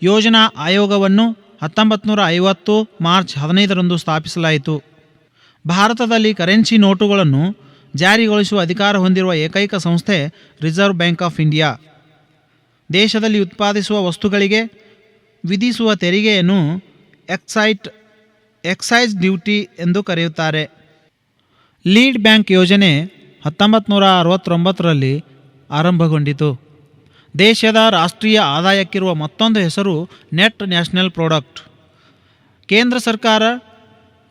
ಯೋಜನಾ ಆಯೋಗವನ್ನು 1950 ಮಾರ್ಚ್ 15ರಂದು ಸ್ಥಾಪಿಸಲಾಯಿತು. ಭಾರತದಲ್ಲಿ ಕರೆನ್ಸಿ ನೋಟುಗಳನ್ನು ಜಾರಿಗೊಳಿಸುವ ಅಧಿಕಾರ ಹೊಂದಿರುವ ಏಕೈಕ ಸಂಸ್ಥೆ ರಿಸರ್ವ್ ಬ್ಯಾಂಕ್ ಆಫ್ ಇಂಡಿಯಾ. ದೇಶದಲ್ಲಿ ಉತ್ಪಾದಿಸುವ ವಸ್ತುಗಳಿಗೆ ವಿಧಿಸುವ ತೆರಿಗೆಯನ್ನು ಎಕ್ಸೈಸ್ ಡ್ಯೂಟಿ ಎಂದು ಕರೆಯುತ್ತಾರೆ. ಲೀಡ್ ಬ್ಯಾಂಕ್ ಯೋಜನೆ 1969ರಲ್ಲಿ ಆರಂಭಗೊಂಡಿತು. ದೇಶದ ರಾಷ್ಟ್ರೀಯ ಆದಾಯಕ್ಕಿರುವ ಮತ್ತೊಂದು ಹೆಸರು ನೆಟ್ ನ್ಯಾಷನಲ್ ಪ್ರಾಡಕ್ಟ್. ಕೇಂದ್ರ ಸರ್ಕಾರ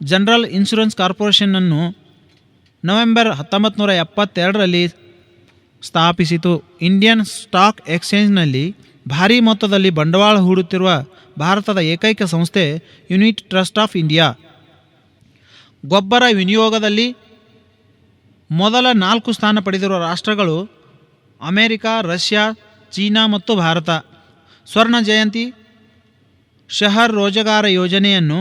ಜನರಲ್ ಇನ್ಶೂರೆನ್ಸ್ ಕಾರ್ಪೊರೇಷನನ್ನು ನವೆಂಬರ್ 1972ರಲ್ಲಿ ಸ್ಥಾಪಿಸಿತು. ಇಂಡಿಯನ್ ಸ್ಟಾಕ್ ಎಕ್ಸ್ಚೇಂಜ್ನಲ್ಲಿ ಭಾರೀ ಮೊತ್ತದಲ್ಲಿ ಬಂಡವಾಳ ಹೂಡುತ್ತಿರುವ ಭಾರತದ ಏಕೈಕ ಸಂಸ್ಥೆ ಯುನಿಟ್ ಟ್ರಸ್ಟ್ ಆಫ್ ಇಂಡಿಯಾ. ಗೊಬ್ಬರ ವಿನಿಯೋಗದಲ್ಲಿ ಮೊದಲ 4 ಸ್ಥಾನ ಪಡೆದಿರುವ ರಾಷ್ಟ್ರಗಳು ಅಮೆರಿಕ, ರಷ್ಯಾ, ಚೀನಾ ಮತ್ತು ಭಾರತ. ಸ್ವರ್ಣ ಜಯಂತಿ ಶಹರ್ ರೋಜಗಾರ ಯೋಜನೆಯನ್ನು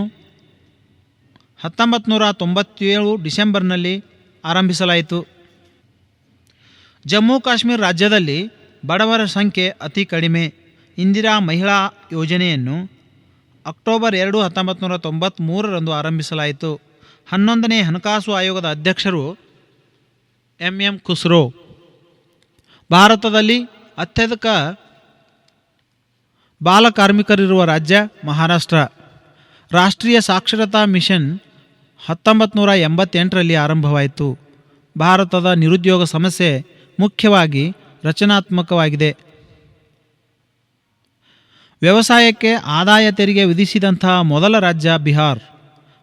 1997 ಡಿಸೆಂಬರ್ನಲ್ಲಿ ಆರಂಭಿಸಲಾಯಿತು. ಜಮ್ಮು ಕಾಶ್ಮೀರ ರಾಜ್ಯದಲ್ಲಿ ಬಡವರ ಸಂಖ್ಯೆ ಅತಿ ಕಡಿಮೆ. ಇಂದಿರಾ ಮಹಿಳಾ ಯೋಜನೆಯನ್ನು ಅಕ್ಟೋಬರ್ 2, 1993ರಂದು ಆರಂಭಿಸಲಾಯಿತು. 11ನೇ ಹಣಕಾಸು ಆಯೋಗದ ಅಧ್ಯಕ್ಷರು MM ಖುಸ್ರೋ. ಭಾರತದಲ್ಲಿ ಅತ್ಯಧಿಕ ಬಾಲಕಾರ್ಮಿಕರಿರುವ ರಾಜ್ಯ ಮಹಾರಾಷ್ಟ್ರ. ರಾಷ್ಟ್ರೀಯ ಸಾಕ್ಷರತಾ ಮಿಷನ್ 1988ರಲ್ಲಿ ಆರಂಭವಾಯಿತು. ಭಾರತದ ನಿರುದ್ಯೋಗ ಸಮಸ್ಯೆ ಮುಖ್ಯವಾಗಿ ರಚನಾತ್ಮಕವಾಗಿದೆ. ವ್ಯವಸಾಯಕ್ಕೆ ಆದಾಯ ತೆರಿಗೆ ವಿಧಿಸಿದಂತಹ ಮೊದಲ ರಾಜ್ಯ ಬಿಹಾರ್.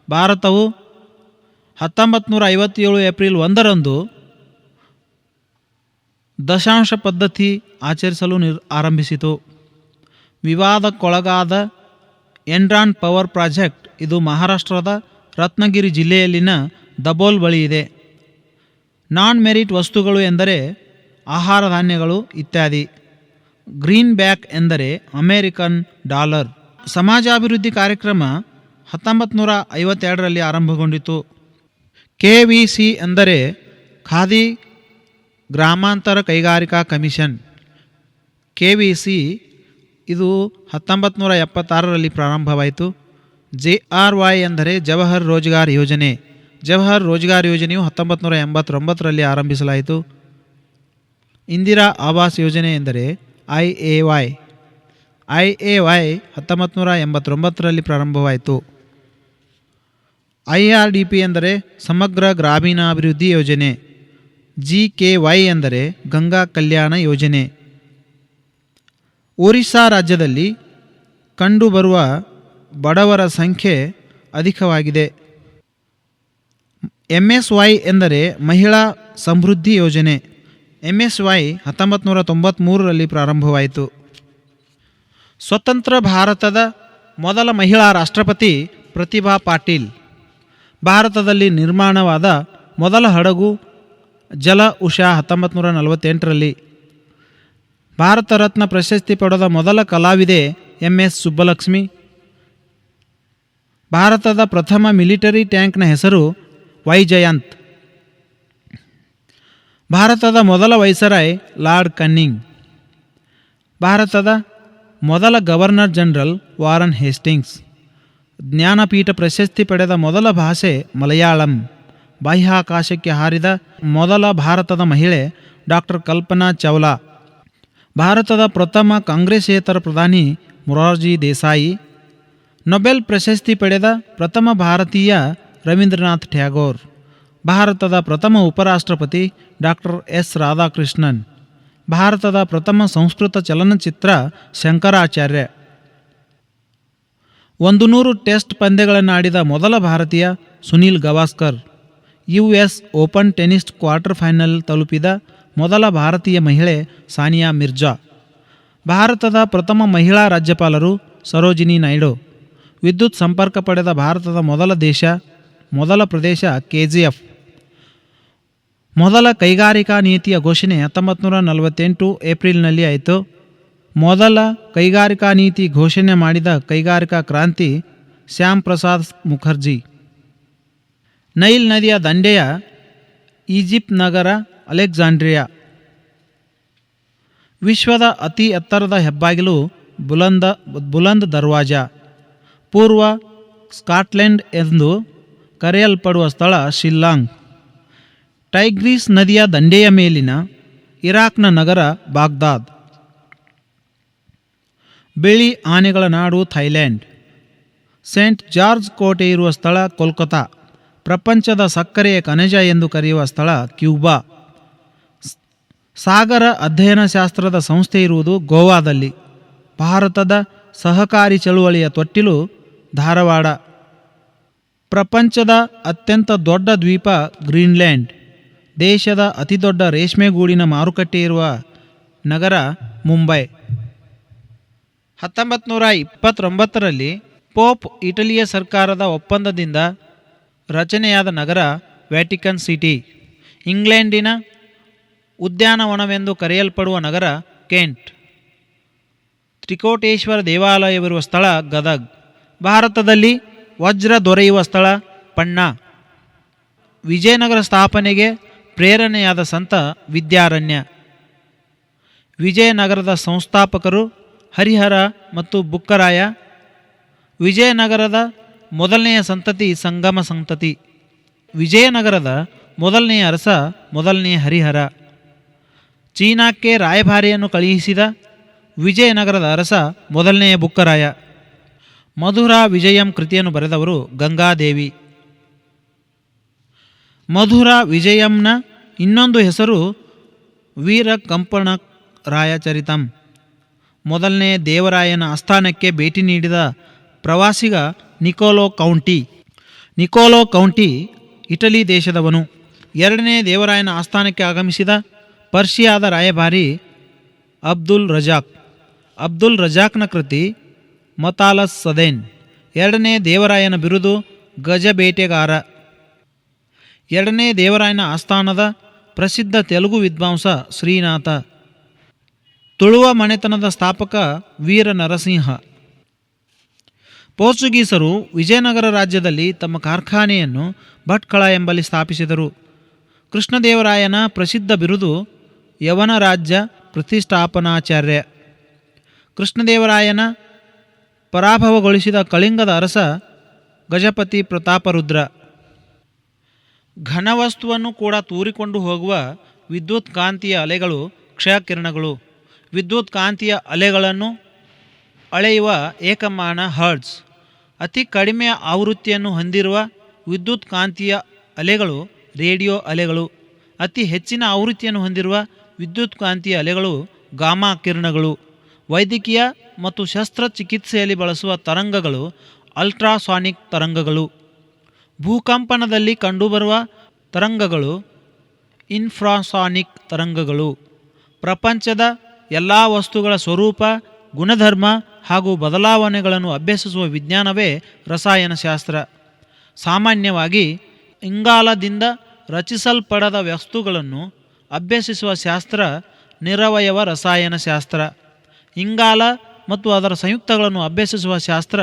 ಭಾರತವು 1957 ಏಪ್ರಿಲ್ 1ರಂದು ದಶಾಂಶ ಪದ್ಧತಿ ಆಚರಿಸಲು ಆರಂಭಿಸಿತು. ವಿವಾದಕ್ಕೊಳಗಾದ ಎನ್ರಾನ್ ಪವರ್ ಪ್ರಾಜೆಕ್ಟ್ ಇದು ಮಹಾರಾಷ್ಟ್ರದ ರತ್ನಗಿರಿ ಜಿಲ್ಲೆಯಲ್ಲಿನ ದಬೋಲ್ ಬಳಿ ಇದೆ. ನಾನ್ ಮೆರಿಟ್ ವಸ್ತುಗಳು ಎಂದರೆ ಆಹಾರ ಧಾನ್ಯಗಳು ಇತ್ಯಾದಿ. ಗ್ರೀನ್ ಬ್ಯಾಕ್ ಎಂದರೆ ಅಮೇರಿಕನ್ ಡಾಲರ್. ಸಮಾಜಾಭಿವೃದ್ಧಿ ಕಾರ್ಯಕ್ರಮ 1952ರಲ್ಲಿ ಆರಂಭಗೊಂಡಿತು. KVC ಎಂದರೆ ಖಾದಿ ಗ್ರಾಮಾಂತರ ಕೈಗಾರಿಕಾ ಕಮಿಷನ್. KVC ಇದು 1976ರಲ್ಲಿ ಪ್ರಾರಂಭವಾಯಿತು. JRY ಎಂದರೆ ಜವಹರ್ ರೋಜ್ಗಾರ್ ಯೋಜನೆ. ಜವಹರ್ ರೋಜ್ಗಾರ್ ಯೋಜನೆಯು 1989ರಲ್ಲಿ ಆರಂಭಿಸಲಾಯಿತು. ಇಂದಿರಾ ಆವಾಸ್ ಯೋಜನೆ ಎಂದರೆ IAY. IAY 1989ರಲ್ಲಿ ಪ್ರಾರಂಭವಾಯಿತು. IRDP ಎಂದರೆ ಸಮಗ್ರ ಗ್ರಾಮೀಣಾಭಿವೃದ್ಧಿ ಯೋಜನೆ. GKY ಎಂದರೆ ಗಂಗಾ ಕಲ್ಯಾಣ ಯೋಜನೆ. ಒರಿಸ್ಸಾ ರಾಜ್ಯದಲ್ಲಿ ಕಂಡುಬರುವ ಬಡವರ ಸಂಖ್ಯೆ ಅಧಿಕವಾಗಿದೆ. MSY ಎಂದರೆ ಮಹಿಳಾ ಸಮೃದ್ಧಿ ಯೋಜನೆ. MSY 1993ರಲ್ಲಿ ಪ್ರಾರಂಭವಾಯಿತು. ಸ್ವತಂತ್ರ ಭಾರತದ ಮೊದಲ ಮಹಿಳಾ ರಾಷ್ಟ್ರಪತಿ ಪ್ರತಿಭಾ ಪಾಟೀಲ್. ಭಾರತದಲ್ಲಿ ನಿರ್ಮಾಣವಾದ ಮೊದಲ ಹಡಗು ಜಲ ಉಷಾ 1948ರಲ್ಲಿ. ಭಾರತ ರತ್ನ ಪ್ರಶಸ್ತಿ ಪಡೆದ ಮೊದಲ ಕಲಾವಿದೆ MS ಸುಬ್ಬಲಕ್ಷ್ಮಿ. ಭಾರತದ ಪ್ರಥಮ ಮಿಲಿಟರಿ ಟ್ಯಾಂಕ್ನ ಹೆಸರು ವೈಜಯಂತ್. ಭಾರತದ ಮೊದಲ ವೈಸರಾಯ್ ಲಾರ್ಡ್ ಕನ್ನಿಂಗ್. ಭಾರತದ ಮೊದಲ governor general Warren Hastings. Jnanpith ಪ್ರಶಸ್ತಿ ಪಡೆದ ಮೊದಲ ಭಾಷೆ ಮಲಯಾಳಂ. ಬಾಹ್ಯಾಕಾಶಕ್ಕೆ ಹಾರಿದ ಮೊದಲ ಭಾರತದ ಮಹಿಳೆ ಡಾಕ್ಟರ್ ಕಲ್ಪನಾ ಚಾವ್ಲಾ. ಭಾರತದ ಪ್ರಥಮ ಕಾಂಗ್ರೆಸ್ಸೇತರ ಪ್ರಧಾನಿ ಮೊರಾರ್ಜಿ ದೇಸಾಯಿ. ನೊಬೆಲ್ ಪ್ರಶಸ್ತಿ ಪಡೆದ ಪ್ರಥಮ ಭಾರತೀಯ ರವೀಂದ್ರನಾಥ್ ಟ್ಯಾಗೋರ್. ಭಾರತದ ಪ್ರಥಮ ಉಪರಾಷ್ಟ್ರಪತಿ ಡಾಕ್ಟರ್ S ರಾಧಾಕೃಷ್ಣನ್. ಭಾರತದ ಪ್ರಥಮ ಸಂಸ್ಕೃತ ಚಲನಚಿತ್ರ ಶಂಕರಾಚಾರ್ಯ. 100 ಟೆಸ್ಟ್ ಪಂದ್ಯಗಳನ್ನಾಡಿದ ಮೊದಲ ಭಾರತೀಯ Sunil Gavaskar. US open tennis quarter final ತಲುಪಿದ ಮೊದಲ ಭಾರತೀಯ ಮಹಿಳೆ ಸಾನಿಯಾ ಮಿರ್ಜಾ. ಭಾರತದ ಪ್ರಥಮ ಮಹಿಳಾ ರಾಜ್ಯಪಾಲರು ಸರೋಜಿನಿ ನಾಯ್ಡು. ವಿದ್ಯುತ್ ಸಂಪರ್ಕ ಪಡೆದ ಭಾರತದ ಮೊದಲ ಪ್ರದೇಶ KGF. ಮೊದಲ ಕೈಗಾರಿಕಾ ನೀತಿಯ ಘೋಷಣೆ 1948 ಏಪ್ರಿಲ್ನಲ್ಲಿ ಆಯಿತು. ಮೊದಲ ಕೈಗಾರಿಕಾ ನೀತಿ ಘೋಷಣೆ ಮಾಡಿದ ಕೈಗಾರಿಕಾ ಕ್ರಾಂತಿ ಶ್ಯಾಮ್ ಪ್ರಸಾದ್ ಮುಖರ್ಜಿ. ನೈಲ್ ನದಿಯ ದಂಡೆಯ ಈಜಿಪ್ಟ್ ನಗರ ಅಲೆಕ್ಸಾಂಡ್ರಿಯಾ. ವಿಶ್ವದ ಅತಿ ಎತ್ತರದ ಹೆಬ್ಬಾಗಿಲು ಬುಲಂದ್ ದರ್ವಾಜಾ. ಪೂರ್ವ ಸ್ಕಾಟ್ಲೆಂಡ್ ಎಂದು ಕರೆಯಲ್ಪಡುವ ಸ್ಥಳ ಶಿಲ್ಲಾಂಗ್. ಟೈಗ್ರೀಸ್ ನದಿಯ ದಂಡೆಯ ಮೇಲಿನ ಇರಾಕ್ನ ನಗರ ಬಾಗ್ದಾದ್. ಬಿಳಿ ಆನೆಗಳ ನಾಡು ಥೈಲ್ಯಾಂಡ್. ಸೇಂಟ್ ಜಾರ್ಜ್ ಕೋಟೆ ಇರುವ ಸ್ಥಳ ಕೋಲ್ಕತಾ. ಪ್ರಪಂಚದ ಸಕ್ಕರೆಯ ಖನಿಜ ಎಂದು ಕರೆಯುವ ಸ್ಥಳ ಕ್ಯೂಬಾ. ಸಾಗರ ಅಧ್ಯಯನ ಶಾಸ್ತ್ರದ ಸಂಸ್ಥೆ ಇರುವುದು ಗೋವಾದಲ್ಲಿ. ಭಾರತದ ಸಹಕಾರಿ ಚಳುವಳಿಯ ತೊಟ್ಟಿಲು ಧಾರವಾಡ. ಪ್ರಪಂಚದ ಅತ್ಯಂತ ದೊಡ್ಡ ದ್ವೀಪ ಗ್ರೀನ್ಲ್ಯಾಂಡ್. ದೇಶದ ಅತಿದೊಡ್ಡ ರೇಷ್ಮೆಗೂಡಿನ ಮಾರುಕಟ್ಟೆ ಇರುವ ನಗರ ಮುಂಬೈ. 1929ರಲ್ಲಿ ಪೋಪ್ ಇಟಲಿಯ ಸರ್ಕಾರದ ಒಪ್ಪಂದದಿಂದ ರಚನೆಯಾದ ನಗರ ವ್ಯಾಟಿಕನ್ ಸಿಟಿ. ಇಂಗ್ಲೆಂಡಿನ ಉದ್ಯಾನವನವೆಂದು ಕರೆಯಲ್ಪಡುವ ನಗರ ಕೆಂಟ್. ತ್ರಿಕೋಟೇಶ್ವರ ದೇವಾಲಯವಿರುವ ಸ್ಥಳ ಗದಗ್. ಭಾರತದಲ್ಲಿ ವಜ್ರ ದೊರೆಯುವ ಸ್ಥಳ ಪಣ್ಣ. ವಿಜಯನಗರ ಸ್ಥಾಪನೆಗೆ ಪ್ರೇರಣೆಯಾದ ಸಂತ ವಿದ್ಯಾರಣ್ಯ. ವಿಜಯನಗರದ ಸಂಸ್ಥಾಪಕರು ಹರಿಹರ ಮತ್ತು ಬುಕ್ಕರಾಯ. ವಿಜಯನಗರದ ಮೊದಲನೆಯ ಸಂತತಿ ಸಂಗಮ ಸಂತತಿ. ವಿಜಯನಗರದ ಮೊದಲನೆಯ ಅರಸ ಮೊದಲನೆಯ ಹರಿಹರ. ಚೀನಾಕ್ಕೆ ರಾಯಭಾರಿಯನ್ನು ಕಳುಹಿಸಿದ ವಿಜಯನಗರದ ಅರಸ ಮೊದಲನೆಯ ಬುಕ್ಕರಾಯ. ಮಧುರಾ ವಿಜಯಂ ಕೃತಿಯನ್ನು ಬರೆದವರು ಗಂಗಾದೇವಿ. ಮಧುರಾ ವಿಜಯಂನ ಇನ್ನೊಂದು ಹೆಸರು ವೀರ ಕಂಪಣ ರಾಯಚರಿತಂ. ಮೊದಲನೇ ದೇವರಾಯನ ಆಸ್ಥಾನಕ್ಕೆ ಭೇಟಿ ನೀಡಿದ ಪ್ರವಾಸಿಗ ನಿಕೋಲೋ ಕೌಂಟಿ ಇಟಲಿ ದೇಶದವನು. ಎರಡನೇ ದೇವರಾಯನ ಆಸ್ಥಾನಕ್ಕೆ ಆಗಮಿಸಿದ ಪರ್ಷಿಯಾದ ರಾಯಭಾರಿ ಅಬ್ದುಲ್ ರಜಾಕ್ನ ಕೃತಿ ಮತಾಲಸ್ ಸದೇನ್. ಎರಡನೇ ದೇವರಾಯನ ಬಿರುದು ಗಜಬೇಟೆಗಾರ. ಎರಡನೇ ದೇವರಾಯನ ಆಸ್ಥಾನದ ಪ್ರಸಿದ್ಧ ತೆಲುಗು ವಿದ್ವಾಂಸ ಶ್ರೀನಾಥ. ತುಳುವ ಮನೆತನದ ಸ್ಥಾಪಕ ವೀರ ನರಸಿಂಹ. ಪೋರ್ಚುಗೀಸರು ವಿಜಯನಗರ ರಾಜ್ಯದಲ್ಲಿ ತಮ್ಮ ಕಾರ್ಖಾನೆಯನ್ನು ಭಟ್ಕಳ ಎಂಬಲ್ಲಿ ಸ್ಥಾಪಿಸಿದರು. ಕೃಷ್ಣದೇವರಾಯನ ಪ್ರಸಿದ್ಧ ಬಿರುದು ಯವನ ರಾಜ್ಯ ಪ್ರತಿಷ್ಠಾಪನಾಚಾರ್ಯ. ಕೃಷ್ಣದೇವರಾಯನ ಪರಾಭವಗೊಳಿಸಿದ ಕಳಿಂಗದ ಅರಸ ಗಜಪತಿ ಪ್ರತಾಪರುದ್ರ. ಘನವಸ್ತುವನ್ನು ಕೂಡ ತೂರಿಕೊಂಡು ಹೋಗುವ ವಿದ್ಯುತ್ ಕಾಂತೀಯ ಅಲೆಗಳು ಕ್ಷಯಕಿರಣಗಳು. ವಿದ್ಯುತ್ ಕಾಂತೀಯ ಅಲೆಗಳನ್ನು ಅಳೆಯುವ ಏಕಮಾನ ಹರ್ಟ್ಜ್. ಅತಿ ಕಡಿಮೆ ಆವೃತ್ತಿಯನ್ನು ಹೊಂದಿರುವ ವಿದ್ಯುತ್ ಕಾಂತೀಯ ಅಲೆಗಳು ರೇಡಿಯೋ ಅಲೆಗಳು. ಅತಿ ಹೆಚ್ಚಿನ ಆವೃತ್ತಿಯನ್ನು ಹೊಂದಿರುವ ವಿದ್ಯುತ್ ಕಾಂತೀಯ ಅಲೆಗಳು ಗಾಮಾ ಕಿರಣಗಳು. ವೈದ್ಯಕೀಯ ಮತ್ತು ಶಸ್ತ್ರಚಿಕಿತ್ಸೆಯಲ್ಲಿ ಬಳಸುವ ತರಂಗಗಳು ಅಲ್ಟ್ರಾಸಾನಿಕ್ ತರಂಗಗಳು. ಭೂಕಂಪನದಲ್ಲಿ ಕಂಡುಬರುವ ತರಂಗಗಳು ಇನ್ಫ್ರಾಸಾನಿಕ್ ತರಂಗಗಳು. ಪ್ರಪಂಚದ ಎಲ್ಲ ವಸ್ತುಗಳ ಸ್ವರೂಪ, ಗುಣಧರ್ಮ ಹಾಗೂ ಬದಲಾವಣೆಗಳನ್ನು ಅಭ್ಯಸಿಸುವ ವಿಜ್ಞಾನವೇ ರಸಾಯನಶಾಸ್ತ್ರ. ಸಾಮಾನ್ಯವಾಗಿ ಇಂಗಾಲದಿಂದ ರಚಿಸಲ್ಪಡದ ವಸ್ತುಗಳನ್ನು ಅಭ್ಯಸಿಸುವ ಶಾಸ್ತ್ರ ನಿರವಯವ ರಸಾಯನಶಾಸ್ತ್ರ. ಇಂಗಾಲ ಮತ್ತು ಅದರ ಸಂಯುಕ್ತಗಳನ್ನು ಅಭ್ಯಸಿಸುವ ಶಾಸ್ತ್ರ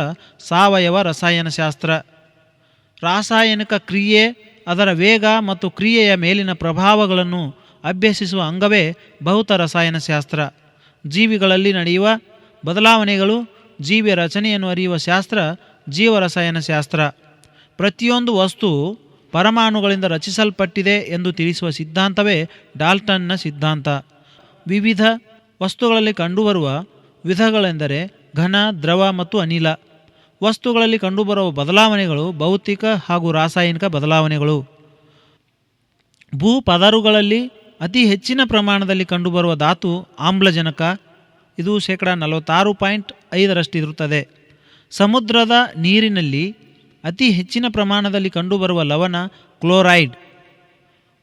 ಸಾವಯವ ರಸಾಯನಶಾಸ್ತ್ರ. ರಾಸಾಯನಿಕ ಕ್ರಿಯೆ, ಅದರ ವೇಗ ಮತ್ತು ಕ್ರಿಯೆಯ ಮೇಲಿನ ಪ್ರಭಾವಗಳನ್ನು ಅಭ್ಯಸಿಸುವ ಅಂಗವೇ ಭೌತ ರಸಾಯನಶಾಸ್ತ್ರ. ಜೀವಿಗಳಲ್ಲಿ ನಡೆಯುವ ಬದಲಾವಣೆಗಳು, ಜೀವಿಯ ರಚನೆಯನ್ನು ಅರಿಯುವ ಶಾಸ್ತ್ರ ಜೀವರಸಾಯನಶಾಸ್ತ್ರ. ಪ್ರತಿಯೊಂದು ವಸ್ತುವು ಪರಮಾಣುಗಳಿಂದ ರಚಿಸಲ್ಪಟ್ಟಿದೆ ಎಂದು ತಿಳಿಸುವ ಸಿದ್ಧಾಂತವೇ ಡಾಲ್ಟನ್ನ ಸಿದ್ಧಾಂತ. ವಿವಿಧ ವಸ್ತುಗಳಲ್ಲಿ ಕಂಡುಬರುವ ವಿಧಗಳೆಂದರೆ ಘನ, ದ್ರವ ಮತ್ತು ಅನಿಲ. ವಸ್ತುಗಳಲ್ಲಿ ಕಂಡುಬರುವ ಬದಲಾವಣೆಗಳು ಭೌತಿಕ ಹಾಗೂ ರಾಸಾಯನಿಕ ಬದಲಾವಣೆಗಳು. ಭೂಪದರುಗಳಲ್ಲಿ ಅತಿ ಹೆಚ್ಚಿನ ಪ್ರಮಾಣದಲ್ಲಿ ಕಂಡುಬರುವ ಧಾತು ಆಮ್ಲಜನಕ. ಇದು 46.5% ಇರುತ್ತದೆ. ಸಮುದ್ರದ ನೀರಿನಲ್ಲಿ ಅತಿ ಹೆಚ್ಚಿನ ಪ್ರಮಾಣದಲ್ಲಿ ಕಂಡುಬರುವ ಲವಣ ಕ್ಲೋರೈಡ್.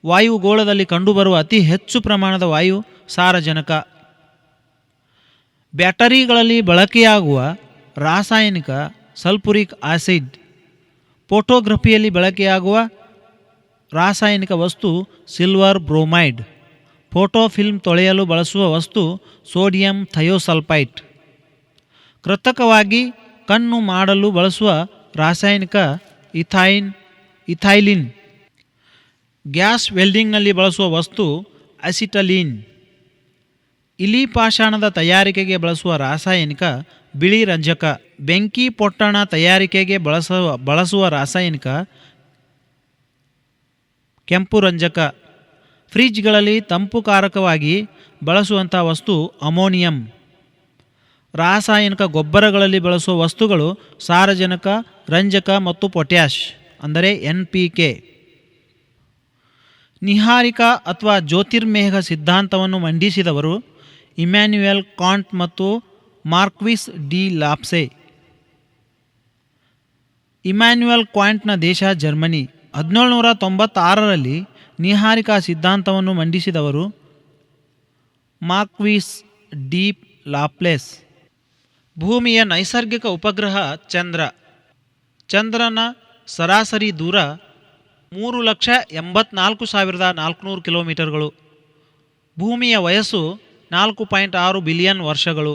ವಾಯುಗೋಳದಲ್ಲಿ ಕಂಡುಬರುವ ಅತಿ ಹೆಚ್ಚು ಪ್ರಮಾಣದ ವಾಯು ಸಾರಜನಕ. ಬ್ಯಾಟರಿಗಳಲ್ಲಿ ಬಳಕೆಯಾಗುವ ರಾಸಾಯನಿಕ ಸಲ್ಫ್ಯೂರಿಕ್ ಆಸಿಡ್. ಫೋಟೋಗ್ರಫಿಯಲ್ಲಿ ಬಳಕೆಯಾಗುವ ರಾಸಾಯನಿಕ ವಸ್ತು ಸಿಲ್ವರ್ ಬ್ರೋಮೈಡ್. ಫೋಟೋ ಫಿಲ್ಮ್ ತೊಳೆಯಲು ಬಳಸುವ ವಸ್ತು ಸೋಡಿಯಂ ಥಯೋಸಲ್ಫೈಟ್. ಕೃತಕವಾಗಿ ಕಣ್ಣು ಮಾಡಲು ಬಳಸುವ ರಾಸಾಯನಿಕ ಇಥೈಲಿನ್. ಗ್ಯಾಸ್ ವೆಲ್ಡಿಂಗ್ನಲ್ಲಿ ಬಳಸುವ ವಸ್ತು ಅಸಿಟಲೀನ್. ಇಲಿ ಪಾಷಾಣದ ತಯಾರಿಕೆಗೆ ಬಳಸುವ ರಾಸಾಯನಿಕ ಬಿಳಿ ರಂಜಕ. ಬೆಂಕಿ ಪೊಟ್ಟಣ ತಯಾರಿಕೆಗೆ ಬಳಸುವ ರಾಸಾಯನಿಕ ಕೆಂಪು ರಂಜಕ. ಫ್ರಿಜ್ಗಳಲ್ಲಿ ತಂಪುಕಾರಕವಾಗಿ ಬಳಸುವಂಥ ವಸ್ತು ಅಮೋನಿಯಂ. ರಾಸಾಯನಿಕ ಗೊಬ್ಬರಗಳಲ್ಲಿ ಬಳಸುವ ವಸ್ತುಗಳು ಸಾರಜನಕ, ರಂಜಕ ಮತ್ತು ಪೊಟ್ಯಾಷ್ ಅಂದರೆ NPK. ನಿಹಾರಿಕಾ ಅಥವಾ ಜ್ಯೋತಿರ್ಮೇಘ ಸಿದ್ಧಾಂತವನ್ನು ಮಂಡಿಸಿದವರು ಇಮ್ಯಾನ್ಯುಯಲ್ ಕಾಂಟ್ ಮತ್ತು ಮಾರ್ಕ್ವಿಸ್ ಡಿ ಲಾಪ್ಸೆ. ಇಮ್ಯಾನ್ಯುಯಲ್ ಕಾಂಟ್ನ ದೇಶ ಜರ್ಮನಿ. 1796ರಲ್ಲಿ ನಿಹಾರಿಕಾ ಸಿದ್ಧಾಂತವನ್ನು ಮಂಡಿಸಿದವರು ಮಾರ್ಕ್ವಿಸ್ ಡಿ ಲಾಪ್ಲೇಸ್. ಭೂಮಿಯ ನೈಸರ್ಗಿಕ ಉಪಗ್ರಹ ಚಂದ್ರ. ಚಂದ್ರನ ಸರಾಸರಿ ದೂರ 3,84,400 ಕಿಲೋಮೀಟರ್ಗಳು. ಭೂಮಿಯ ವಯಸ್ಸು 4.6 ಬಿಲಿಯನ್ ವರ್ಷಗಳು.